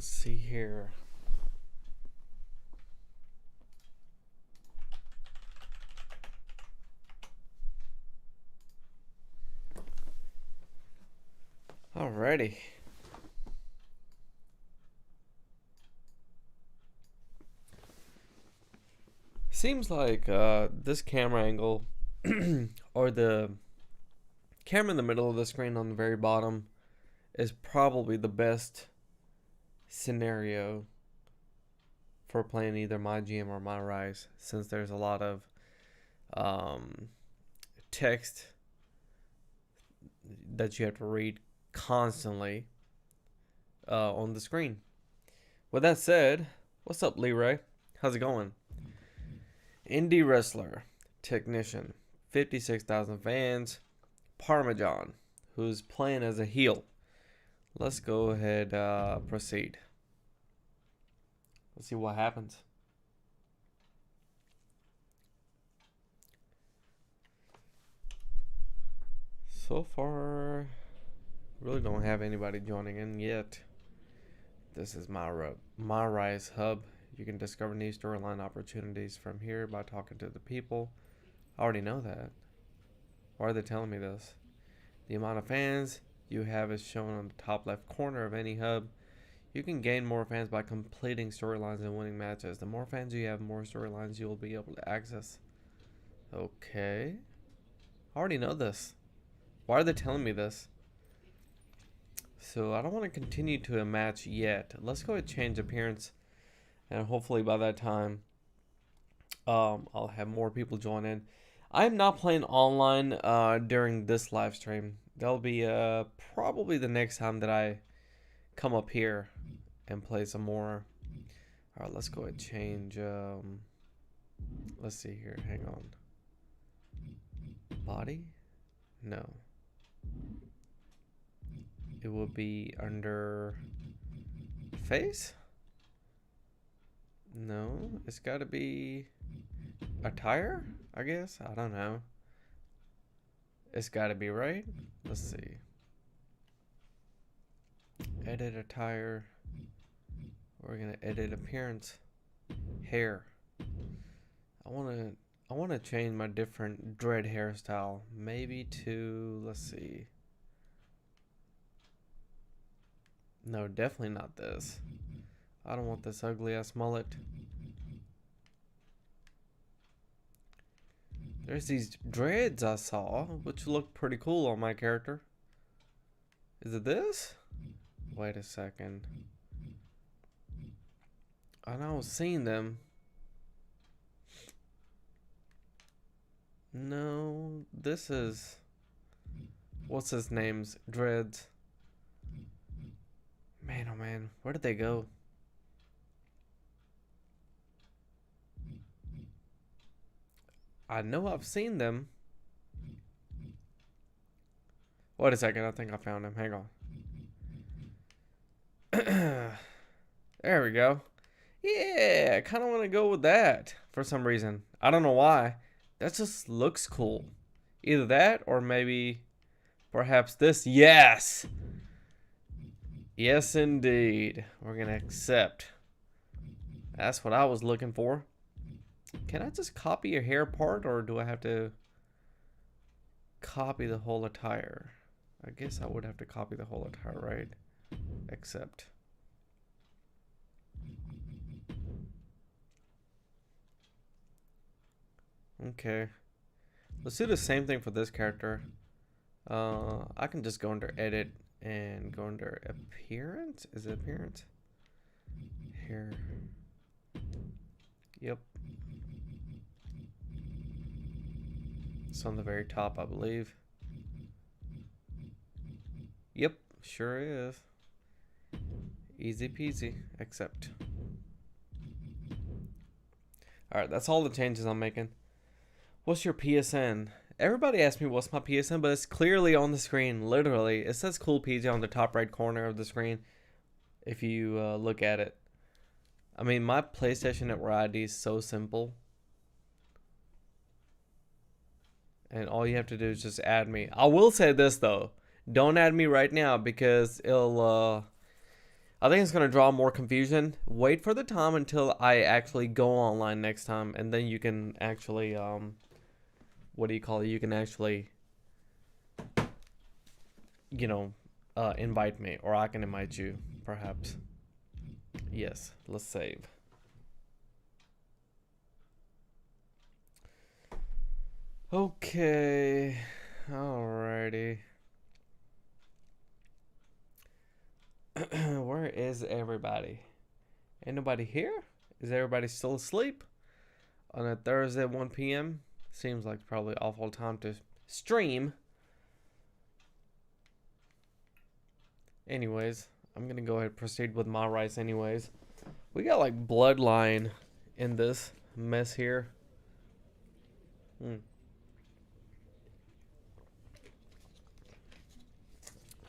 Let's see here. Alrighty. Seems like this camera angle or the camera in the middle of the screen on the very bottom is probably the best scenario for playing either MyGM or MyRise, since there's a lot of text that you have to read constantly on the screen. With that said, what's up, Leroy? How's it going? Indie wrestler, technician, 56,000 fans, Parmajohn, who's playing as a heel. Let's go ahead, proceed. Let's see what happens. So far, really don't have anybody joining in yet. This is MyRise hub. You can discover new storyline opportunities from here by talking to the people. I already know that. Why are they telling me this? The amount of fans you have is shown on the top left corner of any hub. You can gain more fans by completing storylines and winning matches. The more fans you have, more storylines you will be able to access. Okay. I already know this. Why are they telling me this? So I don't want to continue to a match yet. Let's go ahead and change appearance. And hopefully by that time, I'll have more people join in. I'm not playing online during this live stream. That'll be probably the next time that I come up here and play some more. All right, let's go ahead and change. Let's see here. Hang on. Body? No. It will be under face? No, it's got to be attire, I guess. I don't know. It's got to be, right? Let's see. Edit attire. We're going to edit appearance. Hair. I want to change my different dread hairstyle. Maybe to, let's see. No, definitely not this. I don't want this ugly ass mullet. There's these dreads I saw, which look pretty cool on my character. Is it this? Wait a second. I know I was seeing them. No, this is... What's his name's dreads? Man, oh man, where did they go? I know I've seen them. Wait a second, I think I found him. Hang on. There we go. Yeah, I kind of want to go with that for some reason. I don't know why. That just looks cool. Either that or maybe perhaps this. Yes! Yes, indeed. We're going to accept. That's what I was looking for. Can I just copy your hair part, or do I have to copy the whole attire? I guess I would have to copy the whole attire, right? Accept. Okay. Let's do the same thing for this character. I can just go under edit and go under appearance. Is it appearance? Here. Yep. It's on the very top, I believe. Yep, sure is. Easy peasy. Accept. Alright, that's all the changes I'm making. What's your PSN? Everybody asks me what's my PSN, but it's clearly on the screen. Literally, it says Cool PJ on the top right corner of the screen. If you look at it. I mean, my PlayStation Network ID is so simple. And all you have to do is just add me. I will say this though. Don't add me right now because it'll I think it's going to draw more confusion. Wait for the time until I actually go online next time, and then you can actually, what do you call it? You can actually, you know, invite me, or I can invite you, perhaps. Yes, let's save. Okay, alrighty. Where is everybody? Ain't nobody here? Is everybody still asleep? On a Thursday at 1 p.m.? Seems like probably awful time to stream. Anyways, I'm gonna go ahead and proceed with MyRise anyways. We got like Bloodline in this mess here.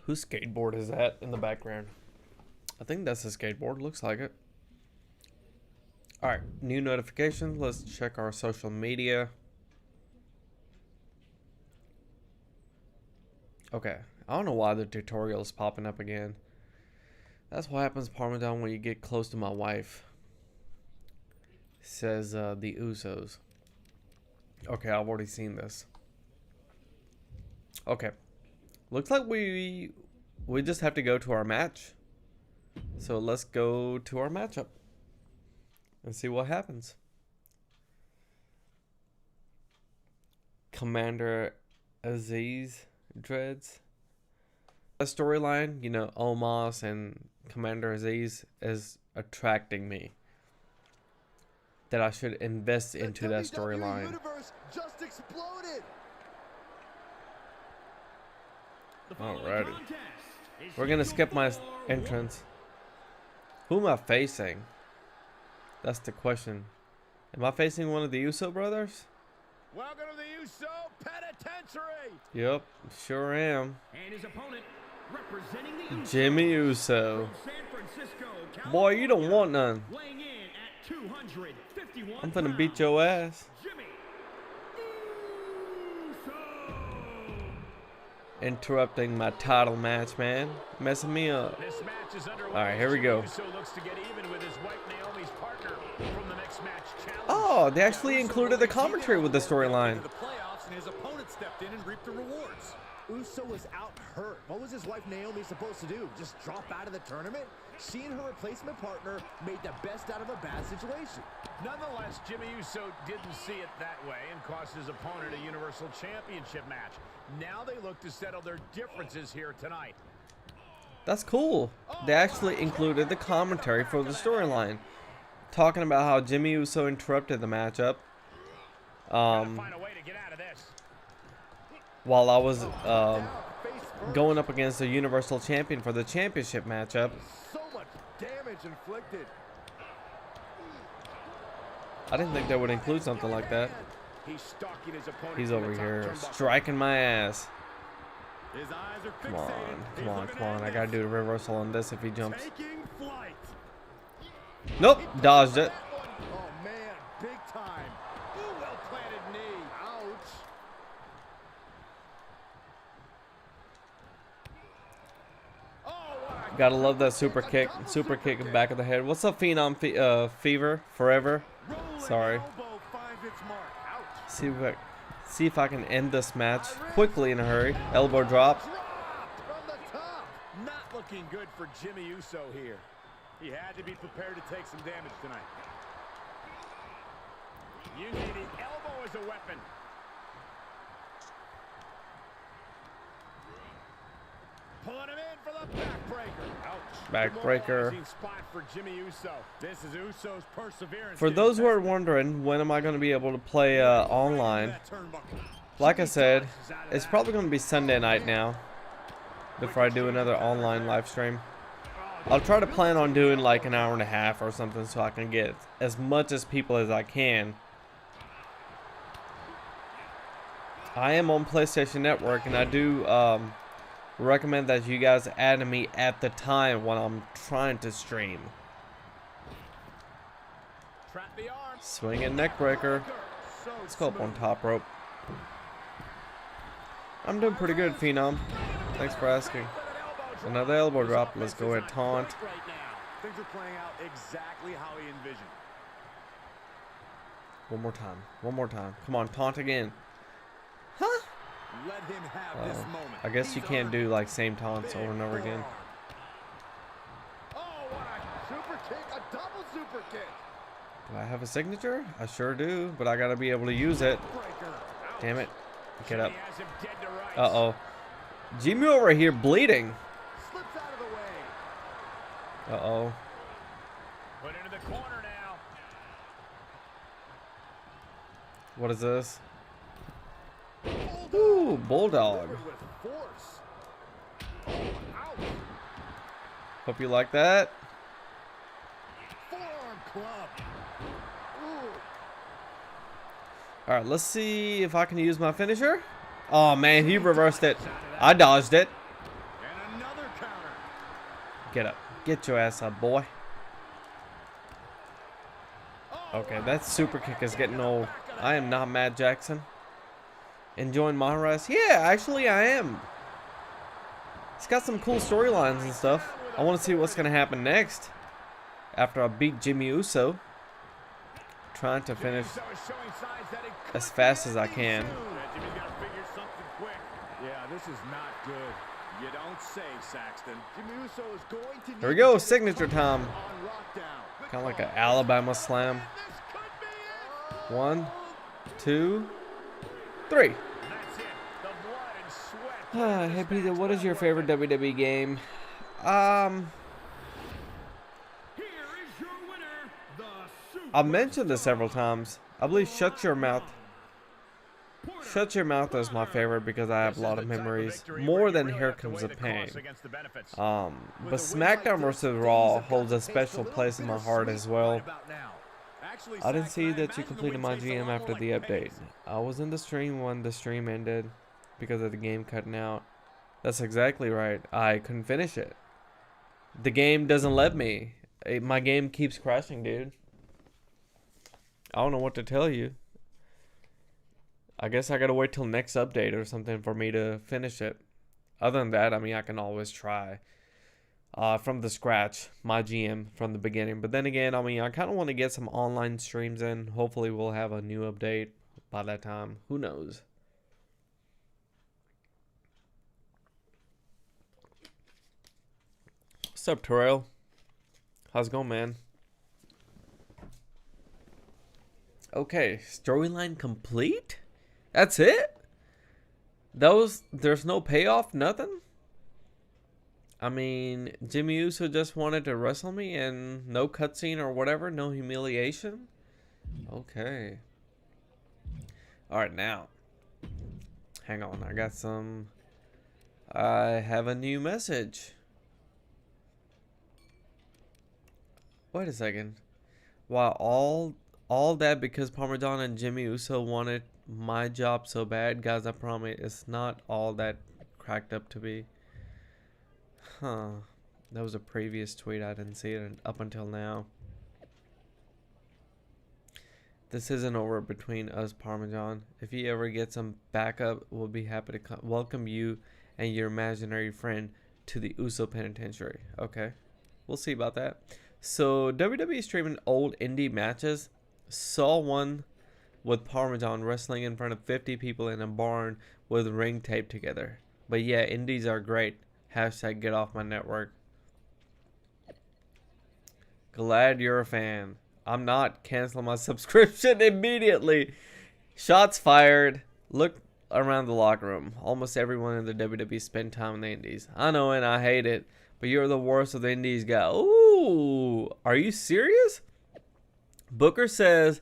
Whose skateboard is that in the background? I think that's a skateboard. Looks like it. Alright, new notifications. Let's check our social media. Okay, I don't know why the tutorial is popping up again. That's what happens, Parmajohn, when you get close to my wife. Says the Usos. Okay, I've already seen this. Okay. Looks like we just have to go to our match. So let's go to our matchup and see what happens. Commander Aziz Dreads. A storyline, you know, Omos and Commander Aziz is attracting me. That I should invest into that storyline. Just exploded. Alrighty. We're gonna skip my entrance. Who am I facing? That's the question. Am I facing one of the Uso brothers? Welcome to the Uso Penitentiary. Yep, sure am. And his opponent, representing the Usos, Jimmy Uso. from San Francisco, Boy, you don't want none. weighing in at 251 I'm finna beat your ass. Jimmy Uso. Interrupting my title match, man. Messing me up. This match is underway. Alright, here we go. Uso looks to get even with his wife Naomi's partner from the next match challenge. Oh, they actually included the commentary with the storyline. The playoffs and his opponent stepped in and reaped the rewards. Uso was out hurt. What was his wife Naomi supposed to do? Just drop out of the tournament? She and her replacement partner made the best out of a bad situation. Nonetheless, Jimmy Uso didn't see it that way and cost his opponent a Universal Championship match. Now they look to settle their differences here tonight. That's cool. They actually included the commentary for the storyline. Talking about how Jimmy Uso interrupted the matchup. Find a way to get out of this. While I was going up against the Universal Champion for the championship matchup. So much damage inflicted. I didn't think they would include something like that. He's stalking his opponent. He's over here striking my ass. His eyes are Come on, fixated. come on, He's come on. looking I at gotta this. do the reversal on this if he jumps. Taking flight. Nope, dodged it. Oh man, big time. Ooh, well planted knee. Ouch. Oh, what a Gotta love that super kick in the back of the head. What's up, Phenom Fever Forever? rolling Sorry. elbow finds its mark. Ouch. See if I can end this match quickly in a hurry. Elbow drop. Drop from the top. Not looking good for Jimmy Uso here. He had to be prepared to take some damage tonight. Using the elbow as a weapon. Pulling him in for the backbreaker. Ouch. Backbreaker. Demoralizing spot for Jimmy Uso. This is Uso's perseverance. For those who are wondering, when am I going to be able to play online? Like I said, it's probably going to be Sunday night now. Before I do another online live stream. I'll try to plan on doing like an hour and a half or something so I can get as much as people as I can. I am on PlayStation Network, and I do recommend that you guys add me at the time when I'm trying to stream. Swinging neck breaker. Let's go up on top rope. I'm doing pretty good, Phenom. Thanks for asking. Another elbow drop. Let's go ahead, taunt. Things are playing out exactly how he envisioned. One more time. One more time. Come on, taunt again. Huh? Let him have this moment. I guess you He's can't earned do it. like same taunts over and over again. Oh, what a super kick, a double super kick. Do I have a signature? I sure do, but I gotta be able to use it. Breaker. Damn it. Get up. He has him dead to rights. Uh-oh. Jimmy over here bleeding. Slips out of the way. Uh-oh. Put into the corner now. What is this? Ooh, bulldog. With force. Oh, ouch. Hope you like that. Forearm club. Ooh. All right, let's see if I can use my finisher. Oh, man, he reversed it. I dodged it. And another counter. Get up. Get your ass up, boy. Okay, that super kick is getting old. I am not Matt Jackson. Enjoying MyRise? Yeah, actually I am. It's got some cool storylines and stuff. I want to see what's going to happen next. After I beat Jimmy Uso. Trying to finish as fast as I can. Jimmy's got to figure something quick. Yeah, this is not good. You don't say, Saxton. Jimmy Uso is going to need Here we go, to get his signature time. on lockdown. Kind of like an Alabama slam. This could be it. 1, 2, 3. That's it. The blood and sweat. Hey Peter, what is your favorite WWE game? Here is your winner, the Super. I've mentioned this several times. I believe Shut Your Mouth. Shut Your Mouth is my favorite because I have a lot of memories. More than Here Comes the Pain. But SmackDown vs. Raw holds a special place in my heart as well. I didn't see that you completed my GM after the update. I was in the stream when the stream ended because of the game cutting out. That's exactly right. I couldn't finish it. The game doesn't let me. My game keeps crashing, dude. I don't know what to tell you. I guess I gotta wait till next update or something for me to finish it. Other than that, I mean, I can always try from the scratch, my GM from the beginning. But then again, I mean, I kind of want to get some online streams in. Hopefully we'll have a new update by that time. Who knows? What's up, Terrell? How's it going, man? Okay, storyline complete? That's it? There's no payoff, nothing? I mean, Jimmy Uso just wanted to wrestle me and no cutscene or whatever, no humiliation? Okay. Alright, now. Hang on, I have a new message. Wait a second. Wow, all that because Parmajohn and Jimmy Uso wanted my job so bad. Guys, I promise it's not all that cracked up to be. Huh. That was a previous tweet. I didn't see it up until now. This isn't over between us, Parmajohn. If you ever get some backup, we'll be happy to welcome you and your imaginary friend to the Uso Penitentiary. Okay. We'll see about that. So, WWE streaming old indie matches. Saw one with Parmajohn wrestling in front of 50 people in a barn with ring tape together. But yeah, indies are great. Hashtag get off my network. Glad you're a fan. I'm not canceling my subscription immediately. Shots fired. Look around the locker room. Almost everyone in the WWE spend time in the indies. I know and I hate it. But you're the worst of the indies guy. Ooh. Are you serious? Booker says,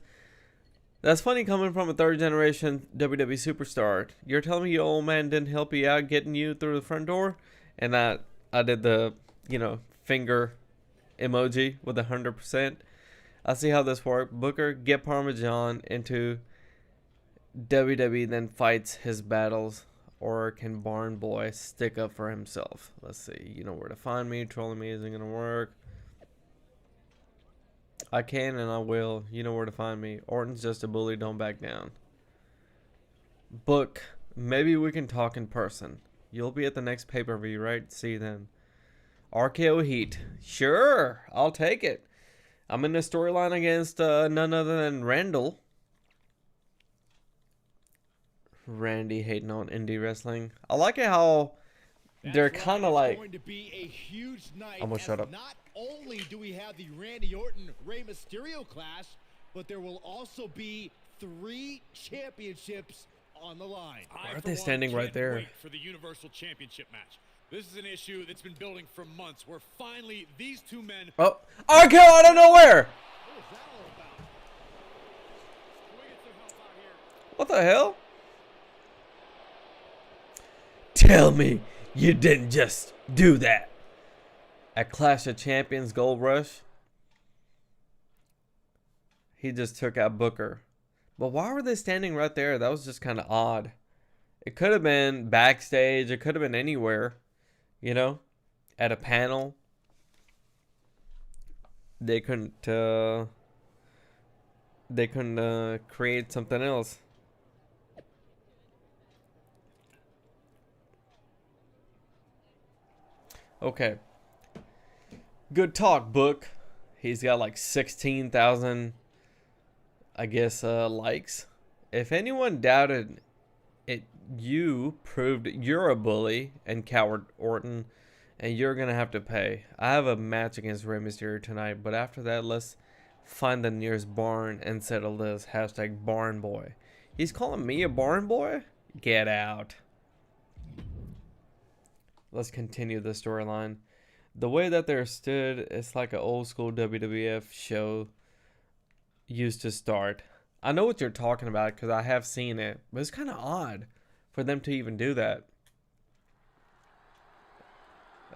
that's funny coming from a third generation WWE superstar. You're telling me your old man didn't help you out getting you through the front door? And I did the, finger emoji with 100%. I see how this works. Booker, get Parmajohn into WWE, then fights his battles. Or can Barn Boy stick up for himself? Let's see. You know where to find me. Trolling me isn't going to work. I can and I will. You know where to find me. Orton's just a bully. Don't back down. Book. Maybe we can talk in person. You'll be at the next pay-per-view, right? See you then. RKO Heat. Sure, I'll take it. I'm in the storyline against none other than Randall. Randy hating on indie wrestling. I like it how they're kind of like. Going to be a huge night. Almost shut up. Not only do we have the Randy Orton Rey Mysterio clash, but there will also be 3 championships on the line. Why are they standing right there? Wait for the Universal Championship match. This is an issue that's been building for months, where finally these 2 men. Oh, RKO out of nowhere! What is that all about? Can we get some help out here? What the hell? Tell me you didn't just do that. At Clash of Champions Gold Rush, he just took out Booker. But why were they standing right there? That was just kind of odd. It could have been backstage. It could have been anywhere. You know? At a panel. They couldn't create something else. Okay. Good talk, Book. He's got like 16,000, I guess, likes. If anyone doubted it, you proved you're a bully and coward, Orton, and you're going to have to pay. I have a match against Rey Mysterio tonight, but after that, let's find the nearest barn and settle this. Hashtag barn boy. He's calling me a barn boy? Get out. Let's continue the storyline. The way that they're stood, it's like an old school WWF show used to start. I know what you're talking about because I have seen it, but it's kind of odd for them to even do that.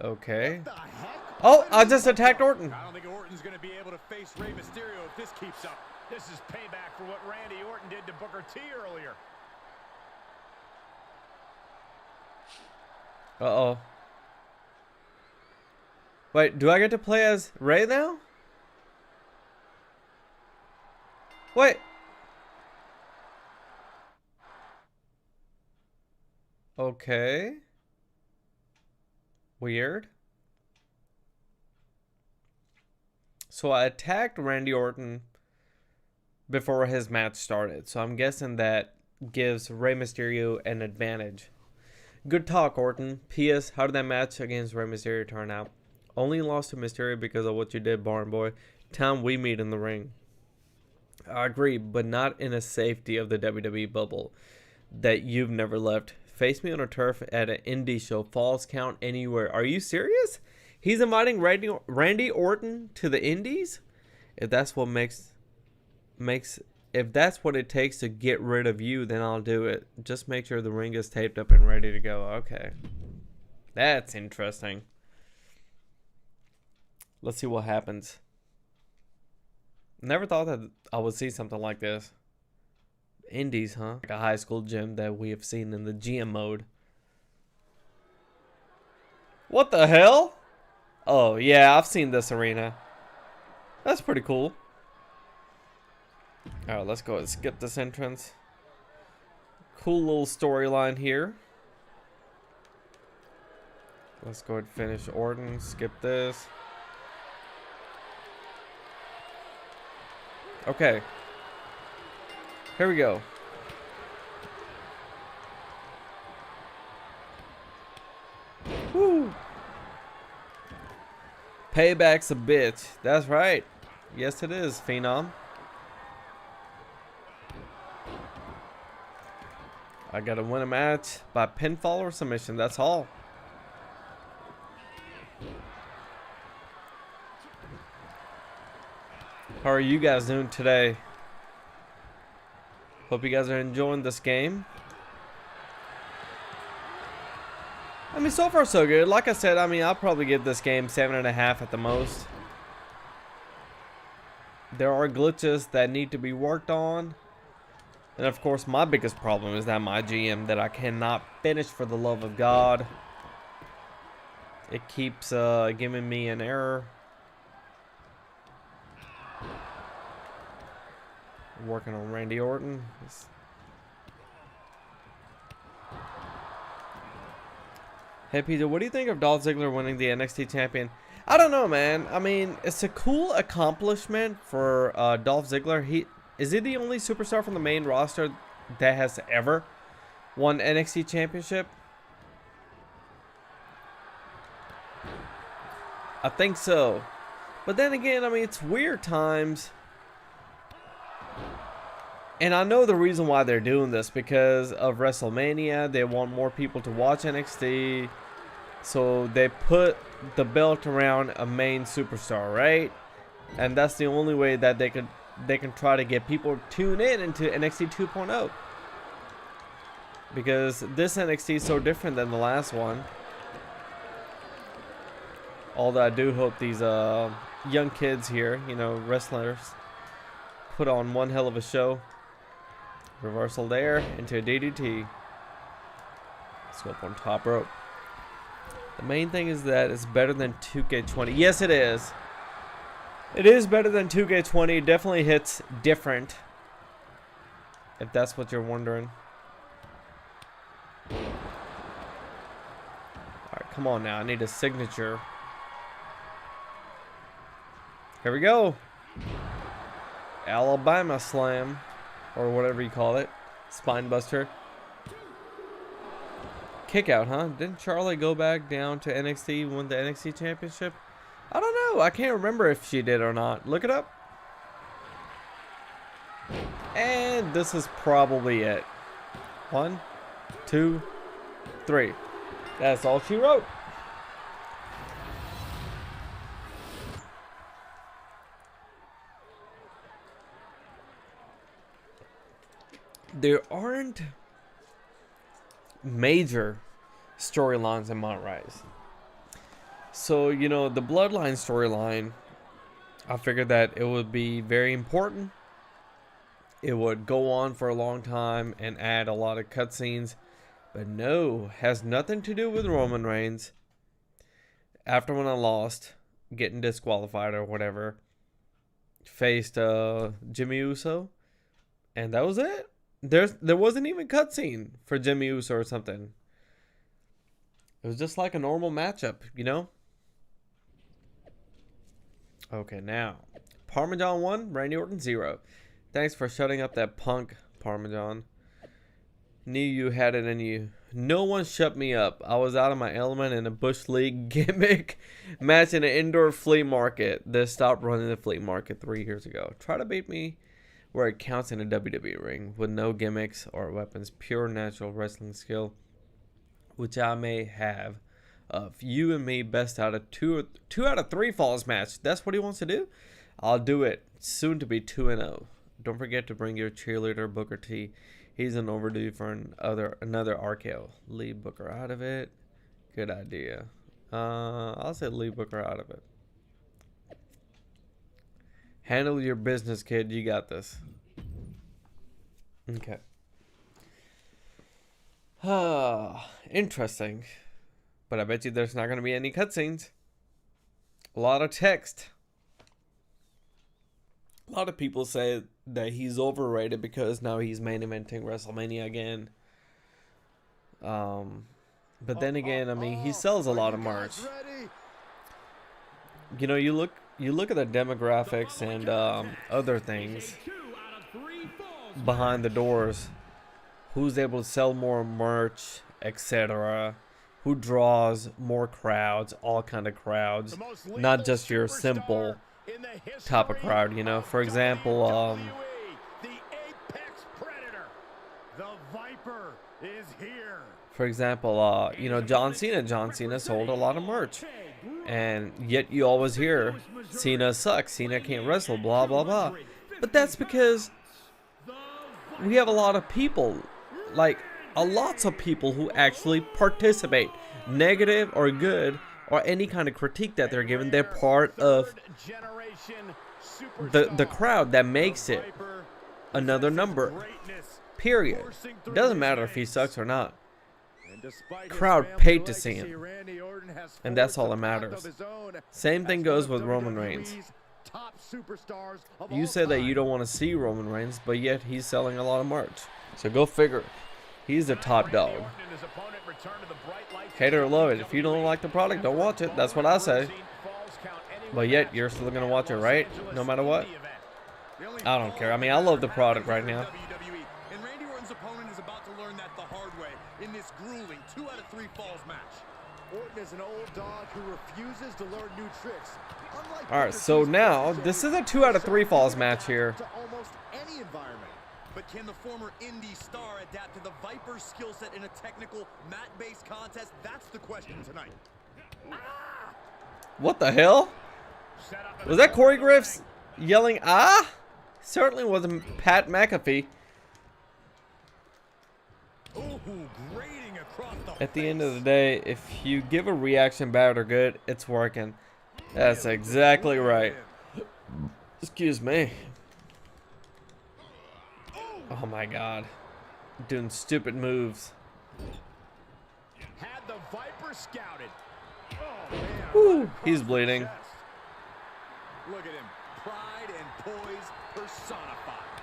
Okay. Oh, I just attacked Orton. I don't think Orton's going to be able to face Rey Mysterio if this keeps up. This is payback for what Randy Orton did to Booker T earlier. Uh-oh. Wait, do I get to play as Rey now? Wait. Okay. Weird. So I attacked Randy Orton before his match started. So I'm guessing that gives Rey Mysterio an advantage. Good talk, Orton. P.S. How did that match against Rey Mysterio turn out? Only lost to Mysterio because of what you did, Barn Boy. Time we meet in the ring. I agree, but not in a safety of the WWE bubble that you've never left. Face me on a turf at an indie show. Falls count anywhere. Are you serious? He's inviting Randy Orton to the indies? If that's what if that's what it takes to get rid of you, then I'll do it. Just make sure the ring is taped up and ready to go. Okay. That's interesting. Let's see what happens. Never thought that I would see something like this. Indies, huh? Like a high school gym that we have seen in the GM mode. What the hell? Oh, yeah, I've seen this arena. That's pretty cool. Alright, let's go and skip this entrance. Cool little storyline here. Let's go ahead and finish Orton. Skip this. Okay. Here we go. Woo! Payback's a bitch. That's right. Yes, it is, Phenom. I gotta win a match by pinfall or submission. That's all. How are you guys doing today? Hope you guys are enjoying this game. I mean, so far so good. Like I said, I mean, I'll probably give this game 7.5 at the most. There are glitches that need to be worked on. And of course, my biggest problem is that my GM that I cannot finish for the love of God. It keeps giving me an error. Working on Randy Orton. Hey Peter, what do you think of Dolph Ziggler winning the NXT champion? I don't know, man. I mean, it's a cool accomplishment for Dolph Ziggler. Is he the only superstar from the main roster that has ever won NXT championship? I think so. But then again, I mean, it's weird times. And I know the reason why they're doing this, because of WrestleMania. They want more people to watch NXT. So they put the belt around a main superstar, right? And that's the only way that they can try to get people tuned in into NXT 2.0. Because this NXT is so different than the last one. Although I do hope these young kids here, you know, wrestlers, put on one hell of a show. Reversal there into a DDT. Let's go up on top rope. The main thing is that it's better than 2K20. Yes, it is. It is better than 2K20. It definitely hits different, if that's what you're wondering. Alright, come on now. I need a signature. Here we go. Alabama Slam, or whatever you call it. Spine buster. Kick out, huh? Didn't Charlotte go back down to NXT and win the NXT championship? I don't know. I can't remember if she did or not. Look it up. And this is probably it. 1, 2, 3. That's all she wrote. There aren't major storylines in MyRise. So, you know, the Bloodline storyline, I figured that it would be very important. It would go on for a long time and add a lot of cutscenes. But no, has nothing to do with Roman Reigns. After when I lost, getting disqualified or whatever, faced Jimmy Uso. And that was it. There wasn't even cutscene for Jimmy Uso or something. It was just like a normal matchup, you know? Okay, now. Parmajohn 1, Randy Orton 0. Thanks for shutting up that punk, Parmajohn. Knew you had it in you. No one shut me up. I was out of my element in a Bush League gimmick match in an indoor flea market. They stopped running the flea market 3 years ago. Try to beat me where it counts in a WWE ring, with no gimmicks or weapons, pure natural wrestling skill, which I may have of you and me, best out of two out of 3 falls match. That's what he wants to do. I'll do it. Soon to be 2-0. Don't forget to bring your cheerleader Booker T. He's an overdue for another RKO. Leave Booker out of it. Good idea. I'll say leave Booker out of it. Handle your business, kid. You got this. Okay. Interesting. But I bet you there's not going to be any cutscenes. A lot of text. A lot of people say that he's overrated because now he's main eventing WrestleMania again. But then again, I mean, he sells a lot of merch. You know, you look at the demographics and other things behind the doors. Who's able to sell more merch, etc. Who draws more crowds, all kind of crowds, not just your simple type of crowd, you know. For example, The Apex Predator. The Viper is here. For example, you know, John Cena sold a lot of merch. And yet you always hear Cena sucks, Cena can't wrestle, blah, blah, blah. But that's because we have a lot of people, like lots of people who actually participate, negative or good, or any kind of critique that they're given. They're part of the crowd that makes it another number, period. It doesn't matter if he sucks or not. Crowd paid to see him, and that's all that matters. Same thing goes with Roman Reigns. You say that you don't want to see Roman Reigns, but yet he's selling a lot of merch. So go figure. He's the top dog. Hate it or love it. If you don't like the product, don't watch it. That's what I say. But yet, you're still going to watch it, right? No matter what? I don't care. I mean, I love the product right now. And Randy Orton's opponent is about to learn that the hard way in this grueling 2 out of 3 falls match. Orton is an old dog who refuses to learn new tricks. Alright, so now, this is a 2 out of 3 falls match here. To almost any environment. But can the former indie star adapt to the Viper's skill set in a technical, mat-based contest? That's the question tonight. What the hell? Was that Corey Griff's yelling, ah? Certainly wasn't Pat McAfee. Ooh, grating across the At the end of the day, if you give a reaction bad or good, it's working. That's exactly right. Excuse me. Oh my god. Doing stupid moves. Had the Viper scouted. Woo, he's bleeding. Look at him. Pride and poise personified.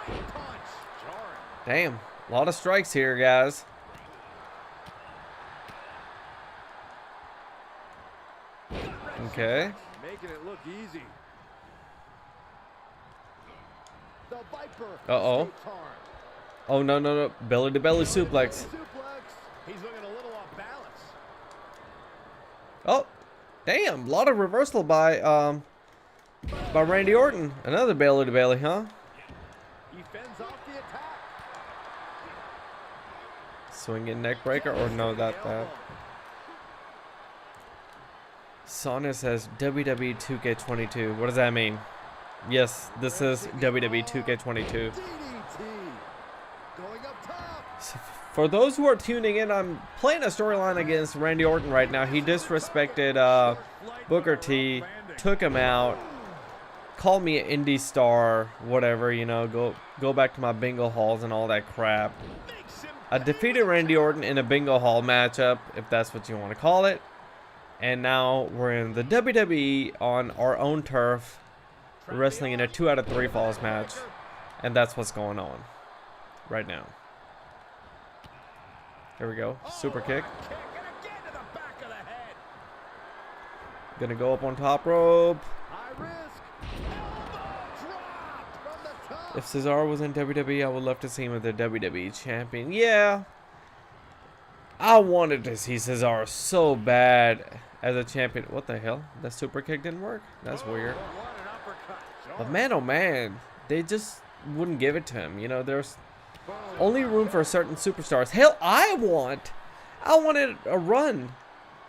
Straight punch. Jarring. Damn. A lot of strikes here, guys. Okay. Making it look easy. The Viper. Uh-oh. Oh, no, no, no. Belly-to-belly suplex. He's looking a little off balance. Oh, damn. A lot of reversal by Randy Orton. Another belly-to-belly, huh? He fends off the attack. Swinging neck breaker, or no, that. Sonia says WWE 2K22. What does that mean? Yes, this is WWE 2K22. DDT. Going up top. So for those who are tuning in, I'm playing a storyline against Randy Orton right now. He disrespected Booker T, took him out, called me an indie star, whatever, you know, go back to my bingo halls and all that crap. I defeated Randy Orton in a bingo hall matchup, if that's what you want to call it. And now we're in the WWE on our own turf, wrestling in a 2 out of 3 falls match. And that's what's going on right now. Here we go. Super kick. Gonna go up on top rope. If Cesaro was in WWE, I would love to see him as the WWE champion. Yeah. I wanted to see Cesaro so bad as a champion. What the hell? That super kick didn't work? That's weird. But man, oh man. They just wouldn't give it to him. You know, there's only room for certain superstars. Hell, I wanted a run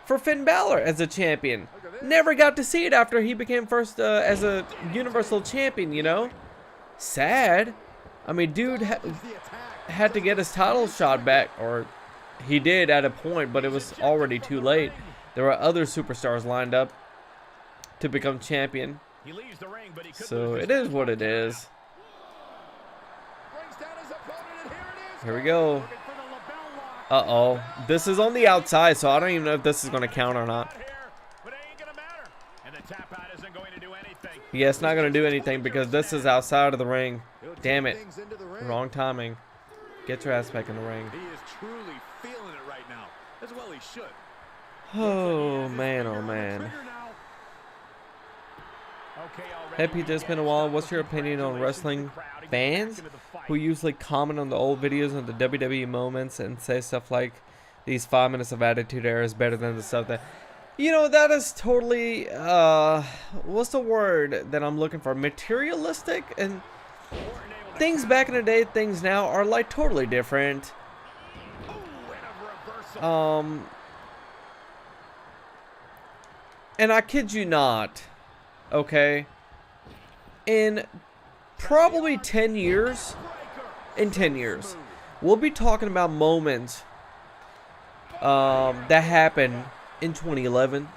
for Finn Balor as a champion. Never got to see it after he became first as a Universal Champion, you know? Sad. I mean, dude had to get his title shot back, or he did at a point, but it was already too late. There were other superstars lined up to become champion. So it is what it is. Here we go. Uh-oh. This is on the outside, so I don't even know if this is going to count or not. Yeah, it's not going to do anything because this is outside of the ring. Damn it. Wrong timing. Get your ass back in the ring. He is truly feeling it right now. As well he should. Oh, man, oh, man. Hey, Pete, it's been a while. What's your opinion on wrestling fans who usually comment on the old videos on the WWE moments and say stuff like, these 5 minutes of Attitude Era is better than the stuff that... You know, that is totally, what's the word that I'm looking for? Materialistic? And things back in the day, things now are like totally different. And I kid you not, okay? In probably 10 years, we'll be talking about moments that happened in 2011,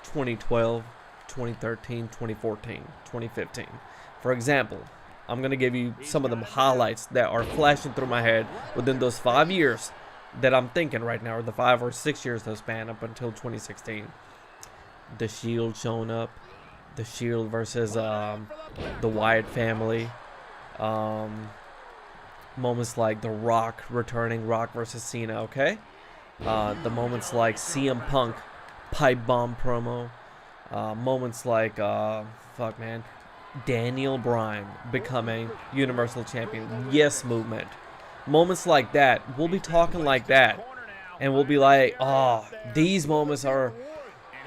2012, 2013, 2014, 2015. For example, I'm going to give you some of the highlights that are flashing through my head within those 5 years that I'm thinking right now, or the 5 or 6 years that span up until 2016. The Shield showing up. The Shield versus the Wyatt family. moments like The Rock returning, Rock versus Cena, okay? The moments like CM Punk pipe bomb promo. Moments like, fuck man, Daniel Bryan becoming Universal Champion. Yes movement. Moments like that. We'll be talking like that. And we'll be like, oh, these moments are,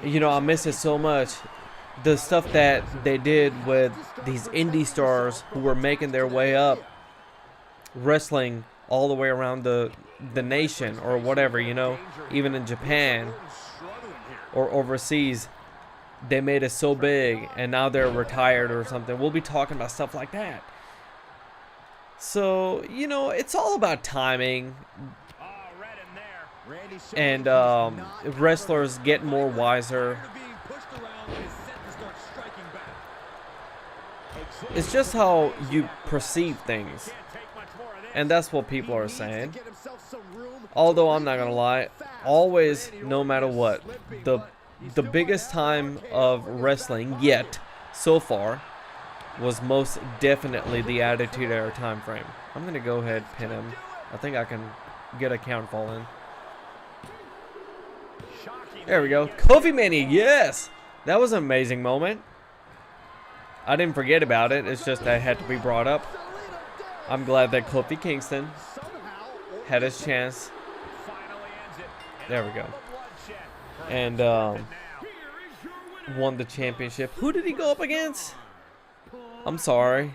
you know, I miss it so much. The stuff that they did with these indie stars who were making their way up, wrestling all the way around the nation or whatever, you know, even in Japan or overseas, they made it so big and now they're retired or something. We'll be talking about stuff like that. So, you know, it's all about timing. And wrestlers get more wiser. It's just how you perceive things. And that's what people are saying. Although I'm not gonna lie, always, no matter what, the biggest time of wrestling yet so far was most definitely the Attitude Era time frame. I'm gonna go ahead and pin him. I think I can get a count fall in. There we go. Kofi Mania, yes! That was an amazing moment. I didn't forget about it. It's just that it had to be brought up. I'm glad that Kofi Kingston had his chance. There we go. And won the championship. Who did he go up against? I'm sorry.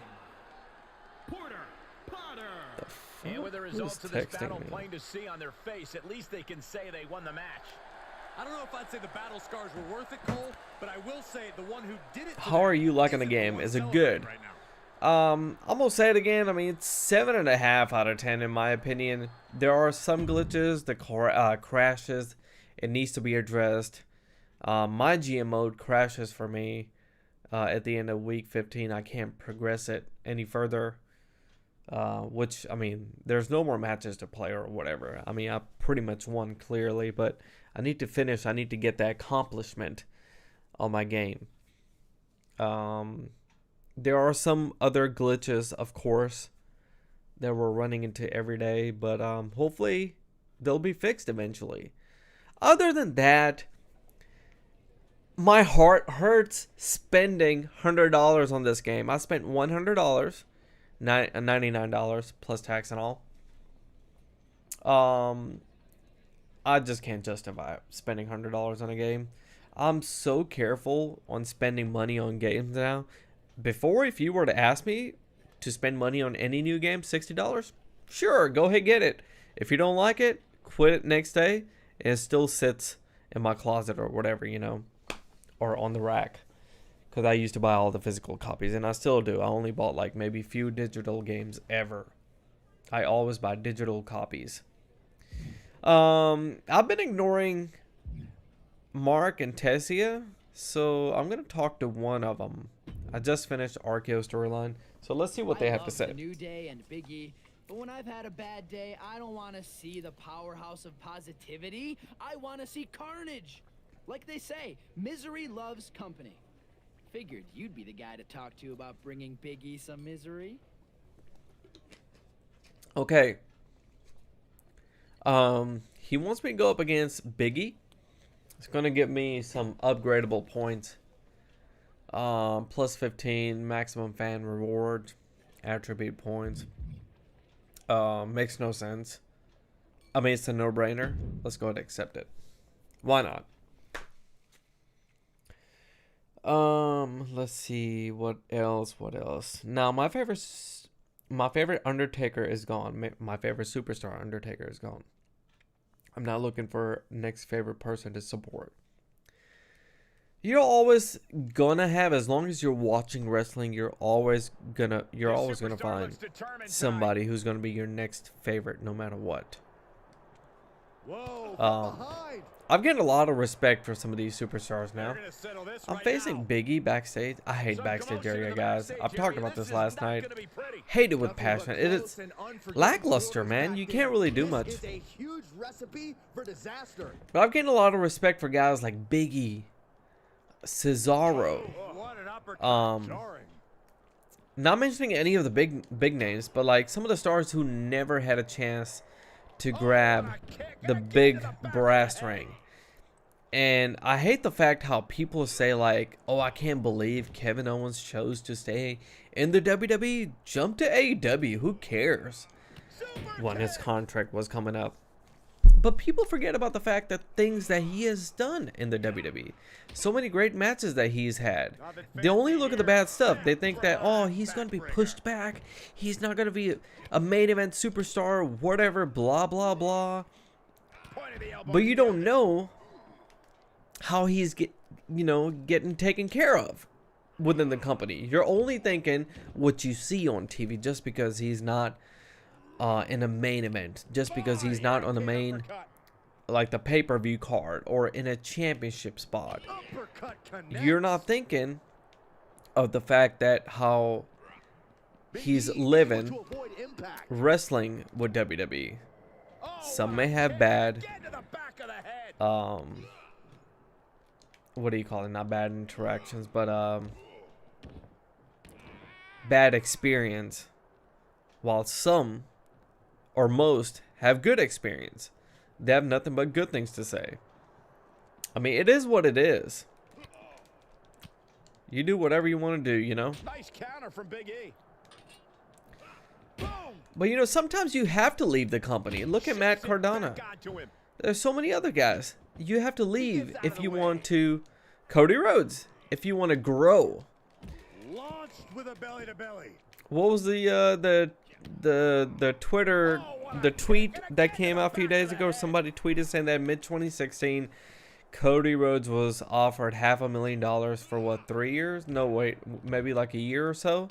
And with the results of this battle plain to see on their face, at least they can say they won the match. I don't know if I'd say the battle scars were worth it, Cole, but I will say the one who did it. How are you liking the game? Is it good? I'm gonna say it again. I mean, it's 7.5 out of 10 in my opinion. There are some glitches, the crashes. It needs to be addressed. My GM mode crashes for me at the end of week 15. I can't progress it any further. Which, I mean, there's no more matches to play or whatever. I mean, I pretty much won clearly, but I need to finish. I need to get that accomplishment on my game. There are some other glitches, of course, that we're running into every day, but hopefully they'll be fixed eventually. Other than that, my heart hurts spending $100 on this game. I spent $100, $99 plus tax and all. I just can't justify spending $100 on a game. I'm so careful on spending money on games now. Before, if you were to ask me to spend money on any new game, $60, sure, go ahead, get it. If you don't like it, quit it next day, and it still sits in my closet or whatever, you know, or on the rack. Because I used to buy all the physical copies, and I still do. I only bought like maybe few digital games ever. I always buy digital copies. I've been ignoring Mark and Tessia, so I'm gonna talk to one of them. I just finished RKO storyline, so let's see what they have to say. New Day and Big E, but when I've had a bad day, I don't want to see the powerhouse of positivity. I want to see carnage. Like they say, misery loves company. Figured you'd be the guy to talk to about bringing Big E some misery. Okay. He wants me to go up against Big E. It's gonna give me some upgradable points. Plus 15 maximum fan reward, attribute points. Makes no sense. I mean, it's a no-brainer. Let's go ahead and accept it. Why not? Let's see what else. Now, my favorite Undertaker is gone. My favorite superstar Undertaker is gone. I'm not looking for next favorite person to support. You're always gonna have, as long as you're watching wrestling, you're always gonna find somebody who's gonna be your next favorite, no matter what. I'm getting a lot of respect for some of these superstars now. I'm facing Big E backstage. I hate backstage area, guys. I've talked about this last night. Hate it with passion. It is lackluster, man. You can't really do much. But I'm getting a lot of respect for guys like Big E, Cesaro, not mentioning any of the big names, but like some of the stars who never had a chance to grab the big brass ring. And I hate the fact how people say like, oh, I can't believe Kevin Owens chose to stay in the WWE. Jump to AEW. Who cares? When his contract was coming up. But people forget about the fact that things that he has done in the WWE. So many great matches that he's had. They only look at the bad stuff. They think that, oh, he's going to be pushed back. He's not going to be a main event superstar, whatever, blah, blah, blah. But you don't know how he's getting taken care of within the company. You're only thinking what you see on TV just because he's not in a main event, just because he's not on the main, like the pay-per-view card or in a championship spot. You're not thinking of the fact that how he's living wrestling with WWE. Some may have bad what do you call it? Not bad interactions, but bad experience, while some or most have good experience. They have nothing but good things to say. I mean, it is what it is. You do whatever you want to do, you know. Nice counter from Big E. But you know, sometimes you have to leave the company. Look at Matt Cardona. There's so many other guys. You have to leave if you want to. Cody Rhodes, if you want to grow. Launched with a belly to belly. What was the Twitter, the tweet that came out a few days ago? Somebody tweeted saying that mid 2016, Cody Rhodes was offered $500,000 for what, 3 years? No, wait, maybe like a year or so.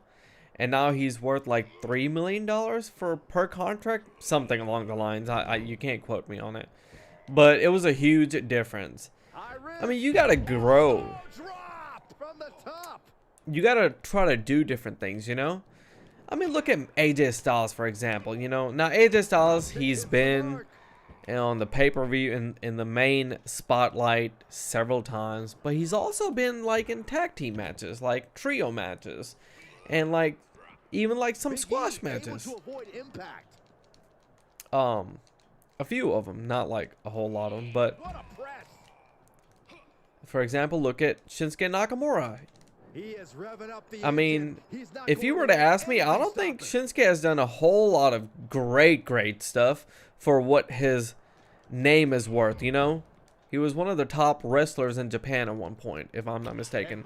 And now he's worth like $3 million per contract, something along the lines. You can't quote me on it, but it was a huge difference. I mean, you gotta grow. You gotta try to do different things, you know. I mean, look at AJ Styles, for example. You know, now AJ Styles, he's been on the pay-per-view in the main spotlight several times, but he's also been like in tag team matches, like trio matches, and like even like some squash matches. A few of them, not like a whole lot of them, but for example, look at Shinsuke Nakamura. I mean, if you were to ask me, I don't think Shinsuke has done a whole lot of great stuff for what his name is worth, you know? He was one of the top wrestlers in Japan at one point, if I'm not mistaken.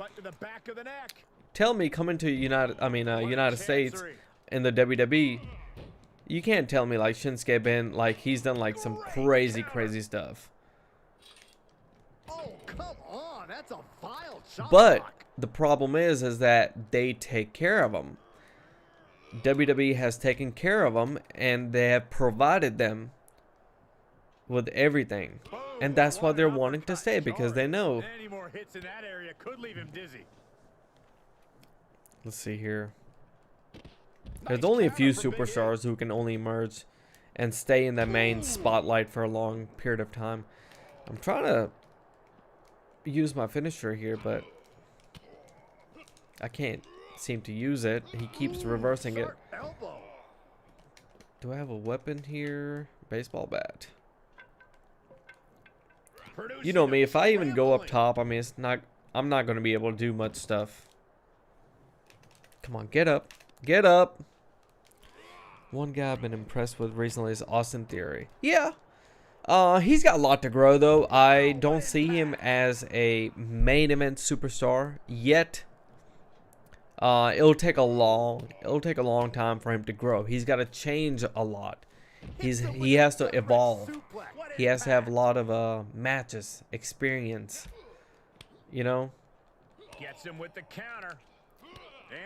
Tell me, coming to United States in the WWE, you can't tell me like Shinsuke been like he's done like some crazy stuff. Oh, come on, that's a vile shot. But the problem is that they take care of him. WWE has taken care of them, and they have provided them with everything, and that's why they're wanting to stay, because they know. Any more hits in that area could leave him dizzy. Let's see here. There's only a few superstars who can only emerge and stay in the main spotlight for a long period of time. I'm trying to use my finisher here, but I can't seem to use it. He keeps reversing it. Do I have a weapon here? Baseball bat. You know me, if I even go up top, I mean, I'm not going to be able to do much stuff. Come on, get up. Get up. One guy I've been impressed with recently is Austin Theory. Yeah. He's got a lot to grow, though. I don't see him as a main event superstar yet. It'll take a long time for him to grow. He's got to change a lot. He has to evolve. He has to have a lot of matches, experience. You know. Gets him with the counter.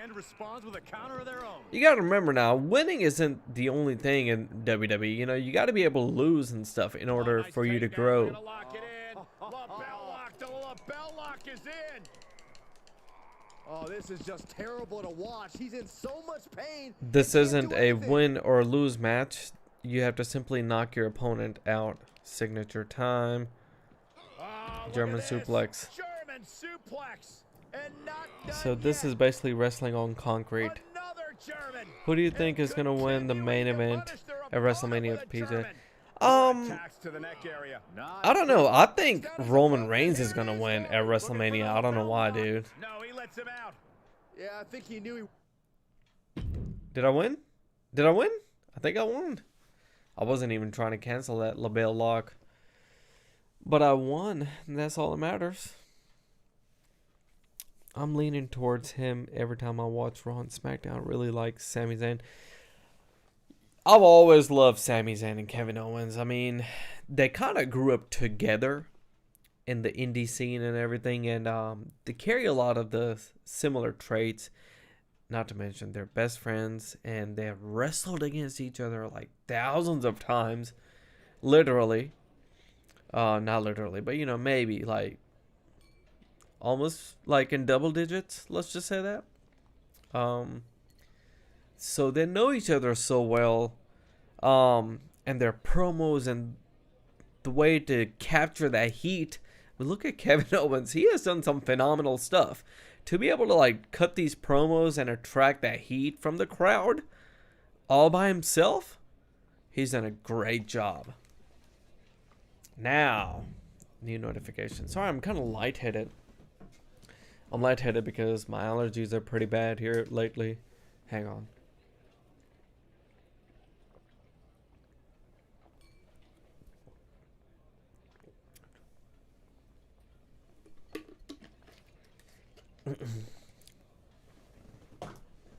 And responds with a counter of their own. You got to remember now, winning isn't the only thing in WWE. You know, you got to be able to lose and stuff in order for you to grow. Oh, this is just terrible to watch. He's in so much pain. This isn't a win or lose match. You have to simply knock your opponent out. Signature time. German suplex. German suplex. And So this is basically wrestling on concrete. German. Who do you think is gonna win the main event at WrestleMania with PJ? Attacks to the neck area. I don't know. I think Roman Reigns is gonna win at WrestleMania. I don't know why, dude. No, he lets him out. Yeah, I think he knew he... Did I win? Did I win? I think I won. I wasn't even trying to cancel that LaBelle lock. But I won, and that's all that matters. I'm leaning towards him every time I watch Raw and SmackDown. I really like Sami Zayn. I've always loved Sami Zayn and Kevin Owens. I mean, they kind of grew up together in the indie scene and everything, and they carry a lot of the similar traits. Not to mention they're best friends, and they have wrestled against each other like thousands of times, literally. Not literally, but you know, maybe like almost like in double digits. Let's just say that. So they know each other so well, and their promos and the way to capture that heat. But look at Kevin Owens; he has done some phenomenal stuff to be able to like cut these promos and attract that heat from the crowd all by himself. He's done a great job. Now, new notification. Sorry, I'm kind of lightheaded. I'm lightheaded because my allergies are pretty bad here lately. Hang on.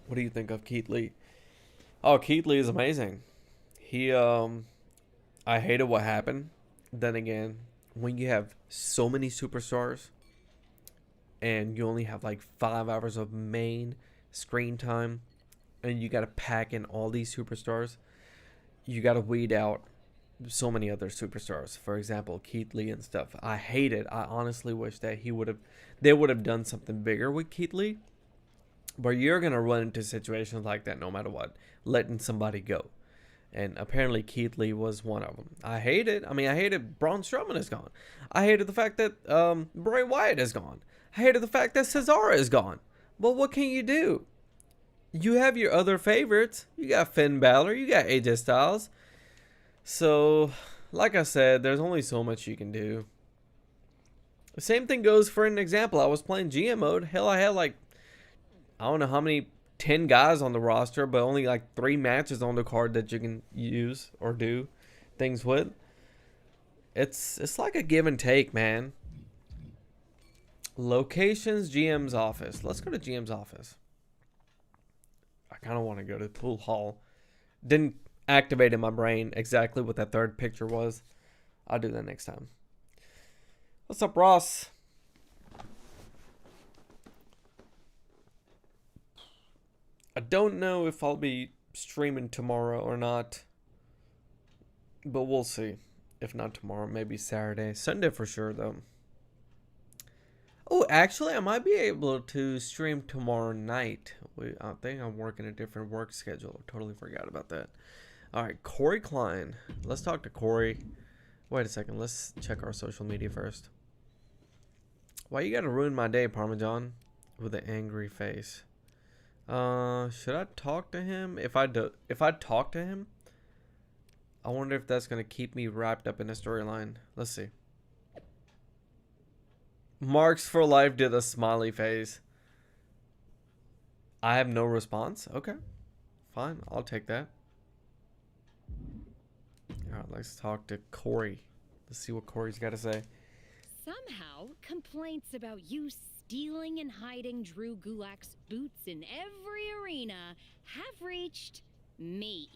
What do you think of Keith Lee? Oh, Keith Lee is amazing. He, I hated what happened. Then again, when you have so many superstars and you only have like 5 hours of main screen time and you got to pack in all these superstars, you got to weed out so many other superstars. For example, Keith Lee and stuff. I hate it. I honestly wish that they would have done something bigger with Keith Lee. But you're going to run into situations like that no matter what, letting somebody go. And apparently Keith Lee was one of them. I hate it. I mean, I hated Braun Strowman is gone. I hated the fact that Bray Wyatt is gone. I hated the fact that Cesaro is gone. But what can you do? You have your other favorites. You got Finn Balor. You got AJ Styles. So, like I said, there's only so much you can do. The same thing goes for an example. I was playing GM mode. Hell, I had like, I don't know how many 10 guys on the roster, but only like 3 matches on the card that you can use or do things with. It's like a give and take, man. Locations, GM's office. Let's go to GM's office. I kind of want to go to Pool Hall. Didn't activate in my brain exactly what that third picture was. I'll do that next time. What's up, Ross? I don't know if I'll be streaming tomorrow or not, but we'll see. If not tomorrow, maybe Saturday. Sunday for sure, though. Oh, actually, I might be able to stream tomorrow night. I think I'm working a different work schedule. I totally forgot about that. All right, Corey Klein. Let's talk to Corey. Wait a second. Let's check our social media first. Why you gotta ruin my day, Parmajohn? With an angry face. Should I talk to him? If I talk to him, I wonder if that's gonna keep me wrapped up in a storyline. Let's see. Marks for Life did a smiley face. I have no response. Okay, fine. I'll take that. All right, let's talk to Corey. Let's see what Corey's got to say. Somehow, complaints about you stealing and hiding Drew Gulak's boots in every arena have reached me.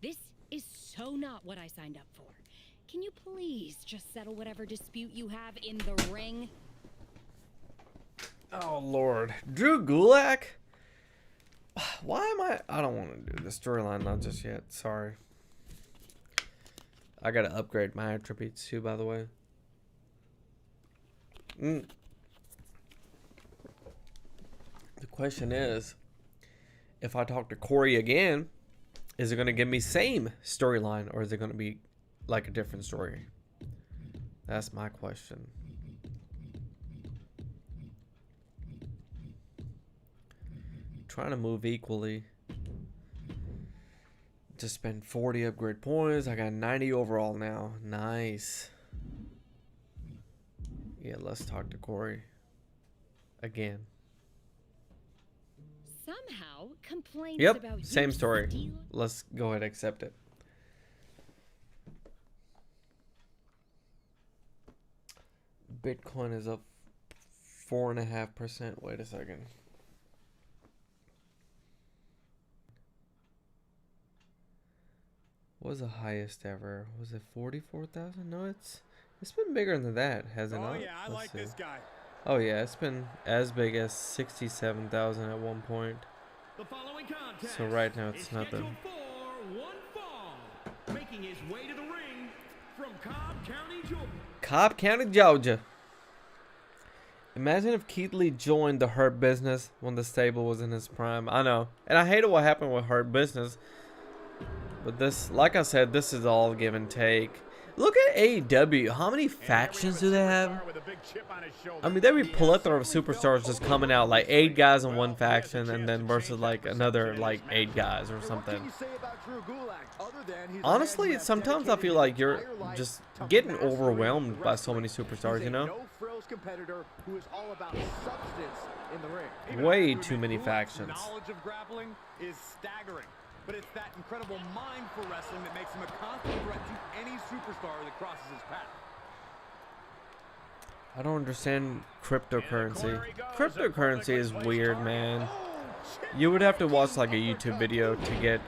This is so not what I signed up for. Can you please just settle whatever dispute you have in the ring? Oh, Lord. Drew Gulak? Why am I don't want to do the storyline, not just yet. Sorry. I got to upgrade my attributes too, by the way. The question is, if I talk to Corey again, is it going to give me same storyline or is it going to be like a different story? That's my question. Trying to move equally Just spent 40 upgrade points. I got 90 overall now. Nice. Yeah, let's talk to Corey again. Somehow, complaints Yep, about same you story. stealing- Let's go ahead and accept it. Bitcoin is up 4.5%. Wait a second. What was the highest ever? Was it 44,000? No, it's been bigger than that, hasn't it? Oh yeah, I like this guy. Oh yeah, it's been as big as 67,000 at one point. The following contest So right now is it's nothing. scheduled for one fall, making his way to the ring from Cobb County, Georgia. Cobb County, Georgia. Imagine if Keith Lee joined the Hurt Business when the stable was in its prime. I know. And I hated what happened with Hurt Business. But this, like I said, this is all give and take. Look at AEW. How many factions do they have? I mean, there'd be plethora of superstars just coming out, like 8 guys in one faction, and then versus like another like 8 guys or something. Honestly, sometimes I feel like you're just getting overwhelmed by so many superstars, you know? Way too many factions. Knowledge of grappling is staggering. But it's that incredible mind for wrestling that makes him a constant threat to any superstar that crosses his path. I don't understand cryptocurrency. Cryptocurrency is weird, man. You would have to watch like a YouTube video to get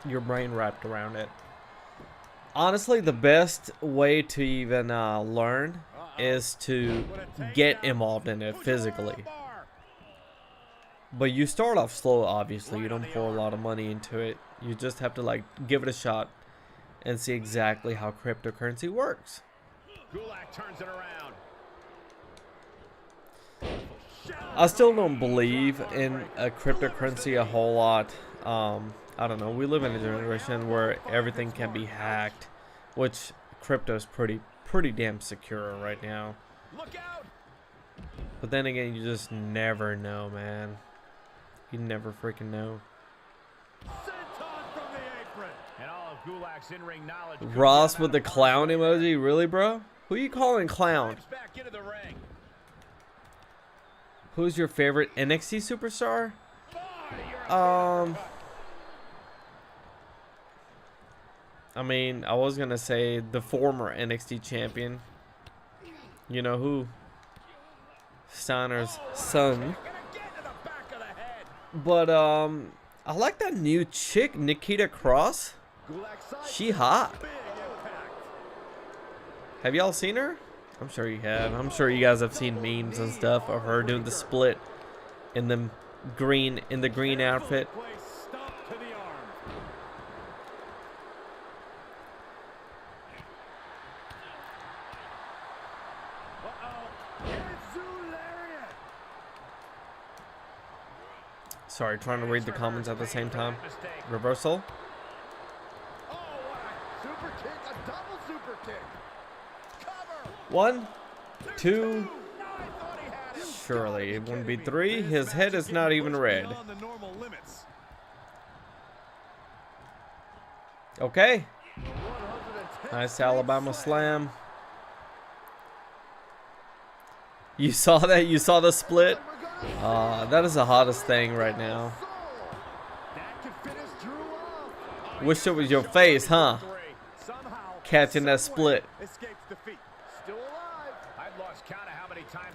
your brain wrapped around it. Honestly, the best way to even learn is to get involved in it physically. But you start off slow, obviously. You don't pour a lot of money into it. You just have to like give it a shot and see exactly how cryptocurrency works. Gulak turns it around. I still don't believe in a cryptocurrency a whole lot. I don't know. We live in a generation where everything can be hacked, which crypto is pretty damn secure right now. Look out! But then again, you just never know, man. You never freaking know. Senton from the apron. And all of Gulak's in-ring knowledge. Ross with the clown emoji, really, bro? Who you calling clown? Back into the ring. Who's your favorite NXT superstar? I mean, I was gonna say the former NXT champion. You know who? Steiner's son. But I like that new chick, Nikita Cross. She hot. Have y'all seen her? I'm sure you have. I'm sure you guys have seen memes and stuff of her doing the split in the green outfit. Sorry, trying to read the comments at the same time. Reversal. Super kick, a double super kick. Cover. 1, 2. Surely it wouldn't be 3. His head is not even red. Okay. Nice Alabama slam. You saw that? You saw the split? That is the hottest thing right now. Wish it was your face, huh? Catching that split.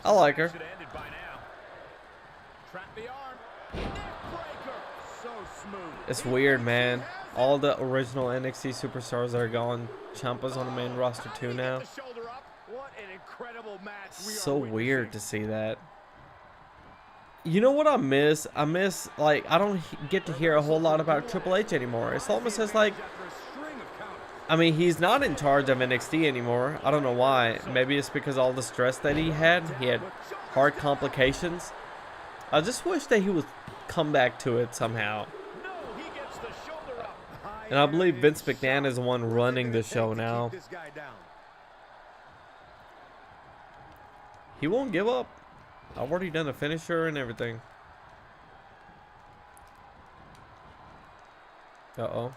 I like her. It's weird, man. All the original NXT superstars that are gone. Ciampa's on the main roster too now. So weird to see that. You know what I miss? I miss, like, I don't get to hear a whole lot about Triple H anymore. It's almost as like, I mean, he's not in charge of NXT anymore. I don't know why. Maybe it's because all the stress that he had. He had heart complications. I just wish that he would come back to it somehow. And I believe Vince McMahon is the one running the show now. He won't give up. I've already done a finisher and everything. Uh-oh.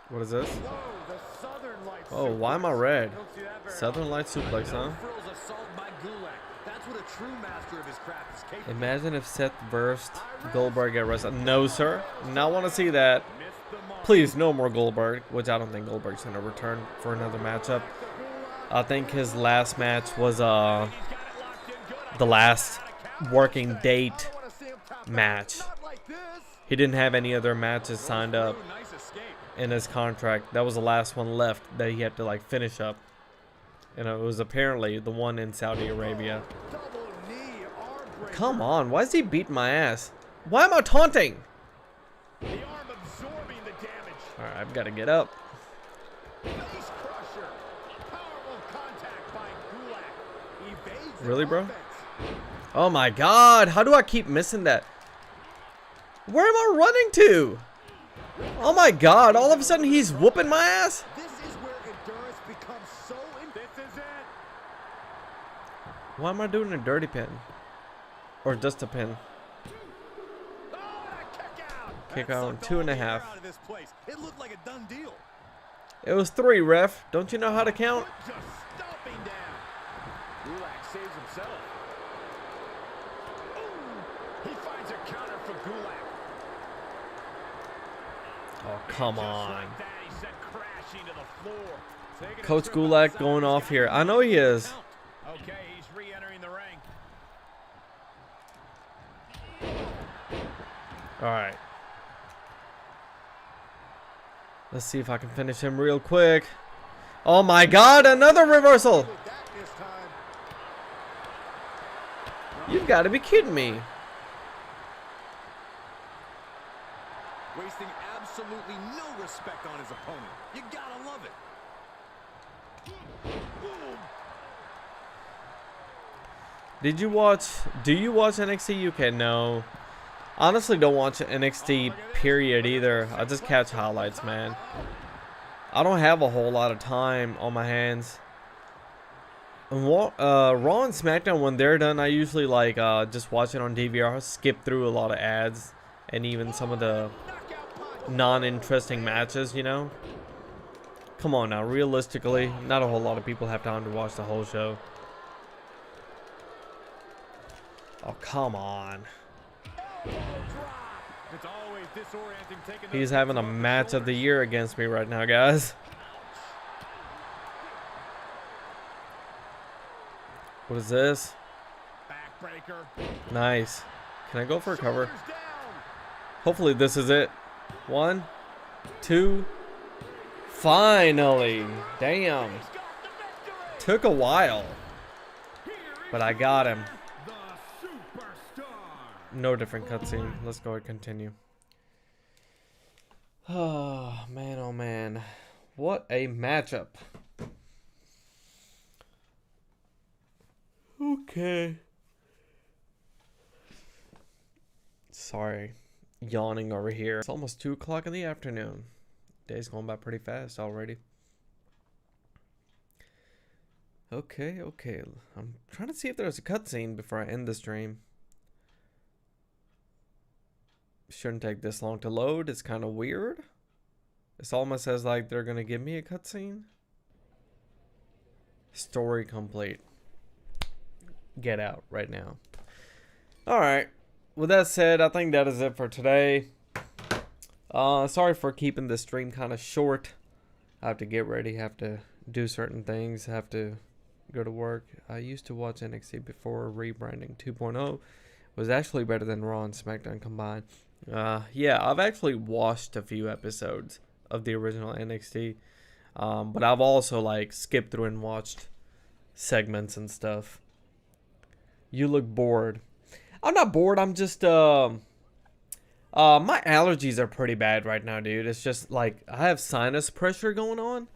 What is this? Whoa, the Southern Lights Oh, why am I red? Don't see that very Southern Light suplex, huh? frills assault by Gulak. That's what a true master of his craft is capable of. Imagine if Seth versed Goldberg at Wrestle. No, sir. Not want to see that. missed the mark. Please, no more Goldberg. Which I don't think Goldberg's gonna return for another matchup. I think his last match was the last working date match. He didn't have any other matches signed up Ooh, nice escape. in his contract. That was the last one left that he had to like finish up. And it was apparently the one in Saudi Arabia. Double knee arm breaker. Come on, why is he beating my ass? Why am I taunting? The arm absorbing the damage. Alright, I've got to get up. Face crusher. Powerful contact by Gulak. Evades the Really, bro? offense. Oh my god, how do I keep missing that? Where am I running to? Oh my god, all of a sudden he's whooping my ass? This is where endurance becomes so This is it. Why am I doing a dirty pin? Or just a pin? Oh, and a kick out. Kick That out on sucked all the 2.5. air out of this place. It looked like a done deal. It was 3, ref. Don't you know how to count? Just stomping down. Gulak saves himself. Ooh, he finds a counter for Gulak. Oh, come Just on. like that, he sent crashing to the floor. Taking a Coach trip Gulak outside going his off here. game. I know he is. Okay, he's re-entering the ring. Alright. Let's see if I can finish him real quick. Oh my god, another reversal! With that this time. You've got to be kidding me. Wasting absolutely no respect on his opponent. You gotta love it. Boom. Do you watch NXT UK? No. Honestly, don't watch NXT period either. I just catch highlights, man. I don't have a whole lot of time on my hands. And Raw and SmackDown, when they're done, I usually like just watch it on DVR, skip through a lot of ads and even some of the non-interesting matches, you know? Come on now, realistically, not a whole lot of people have time to watch the whole show. Oh, come on. It's always disorienting taking He's those having a hits off the match of the shoulders. year against me right now, guys. What is this? Backbreaker. Nice. Can I go for a cover? Shoulders down. Hopefully this is it. 1, 2. Finally. Damn. He's got the victory. Took a while, Here but I got him. is the superstar. No different cutscene. Let's go and continue. Oh, man, oh, man. What a matchup. Okay. Sorry. Yawning over here. It's almost 2 o'clock in the afternoon. Day's going by pretty fast already. Okay, okay. I'm trying to see if there's a cutscene before I end the stream. Shouldn't take this long to load. It's kind of weird. This almost says like they're gonna give me a cutscene. Story complete. Get out right now. Alright. With that said, I think that is it for today. Sorry for keeping the stream kind of short. I have to get ready, have to do certain things, have to go to work. I used to watch NXT before rebranding 2.0. Was actually better than Raw and SmackDown combined. Yeah, I've actually watched a few episodes of the original NXT. But I've also like skipped through and watched segments and stuff. You look bored. I'm not bored. I'm just my allergies are pretty bad right now, dude. It's just like I have sinus pressure going on.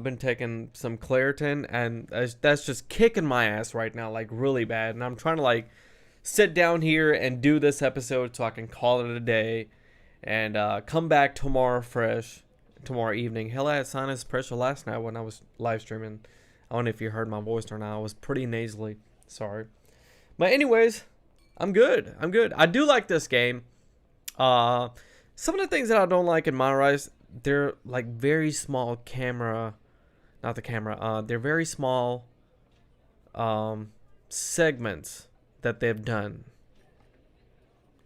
Been taking some Claritin, and that's just kicking my ass right now, like really bad. And I'm trying to like sit down here and do this episode so I can call it a day and come back tomorrow fresh, tomorrow evening. Hell, I had sinus pressure last night when I was live streaming. I don't know if you heard my voice or not. I was pretty nasally. Sorry. But anyways, I'm good. I do like this game. Some of the things that I don't like in MyRise, they're like very small camera, not the camera, they're very small segments that they've done.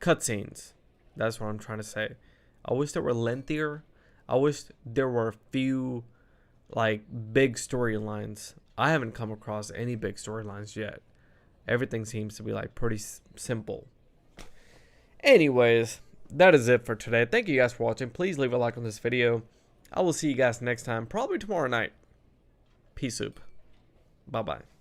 Cutscenes. That's what I'm trying to say. I wish they were lengthier. I wish there were a few like big storylines. I haven't come across any big storylines yet. Everything seems to be like pretty simple. Anyways, that is it for today. Thank you guys for watching. Please leave a like on this video. I will see you guys next time, probably tomorrow night. Peace out. Bye bye.